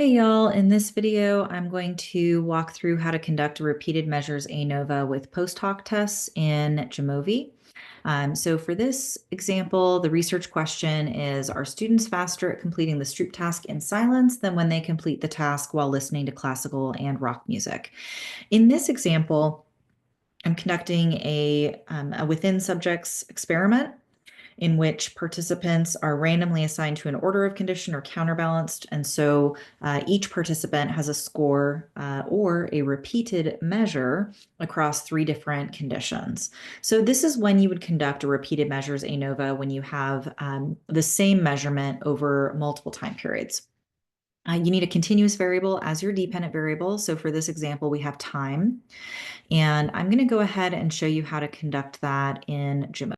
Hey y'all, in this video, I'm going to walk through how to conduct a repeated measures ANOVA with post-hoc tests in Jamovi. So for this example, the research question is, are students faster at completing the Stroop task in silence than when they complete the task while listening to classical and rock music? In this example, I'm conducting a within subjects experiment in which participants are randomly assigned to an order of condition or counterbalanced. And so each participant has a score or a repeated measure across three different conditions. So this is when you would conduct a repeated measures ANOVA when you have the same measurement over multiple time periods. You need a continuous variable as your dependent variable. So for this example, we have time. And I'm going to go ahead and show you how to conduct that in Jamovi.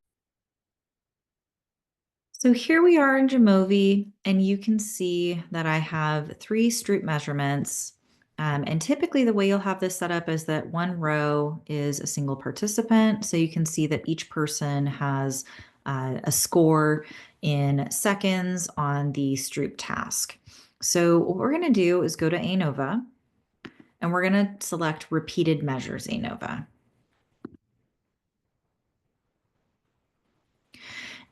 So here we are in Jamovi, and you can see that I have three Stroop measurements. And typically the way you'll have this set up is that one row is a single participant. So you can see that each person has a score in seconds on the Stroop task. So what we're going to do is go to ANOVA, and we're going to select Repeated Measures ANOVA.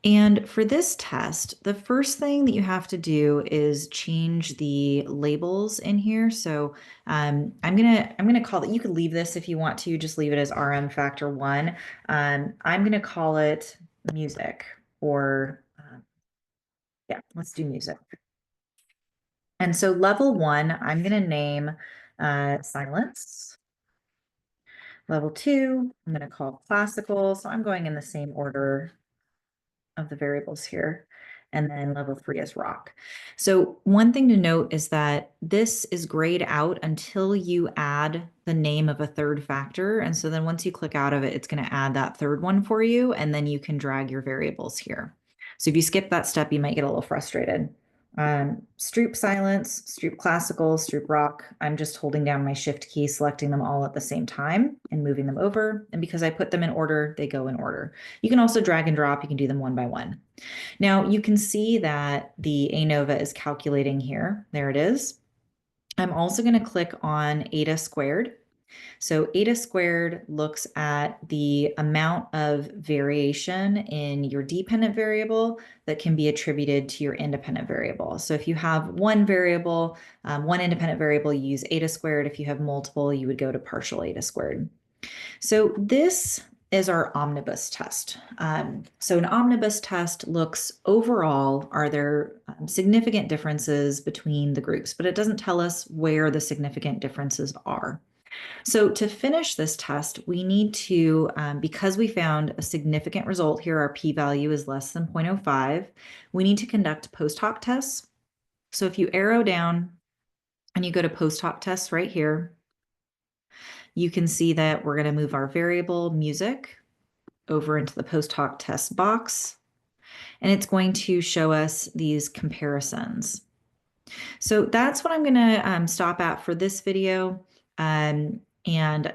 And for this test, the first thing that you have to do is change the labels in here. So I'm gonna call it. You could leave this if you want to. Just leave it as RM factor 1. I'm gonna call it music, or yeah, let's do music. And so level 1, I'm gonna name silence. Level 2, I'm gonna call classical. So I'm going in the same order of the variables here. And then level 3 is rock. So one thing to note is that this is grayed out until you add the name of a third factor. And so then once you click out of it, it's going to add that third one for you, and then you can drag your variables here. So if you skip that step, you might get a little frustrated. Stroop silence, Stroop classical, Stroop rock. I'm just holding down my shift key, selecting them all at the same time and moving them over. And because I put them in order, they go in order. You can also drag and drop. You can do them one by one. Now you can see that the ANOVA is calculating here. There it is. I'm also going to click on eta squared. So eta squared looks at the amount of variation in your dependent variable that can be attributed to your independent variable. So if you have one variable, one independent variable, you use eta squared. If you have multiple, you would go to partial eta squared. So this is our omnibus test. So an omnibus test looks overall, are there significant differences between the groups, but it doesn't tell us where the significant differences are. So to finish this test, we need to, because we found a significant result here, our p-value is less than 0.05, we need to conduct post-hoc tests. So if you arrow down and you go to post-hoc tests right here, you can see that we're going to move our variable music over into the post-hoc test box, and it's going to show us these comparisons. So that's what I'm going to stop at for this video. And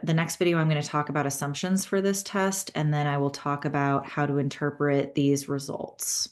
the next video, I'm going to talk about assumptions for this test, and then I will talk about how to interpret these results.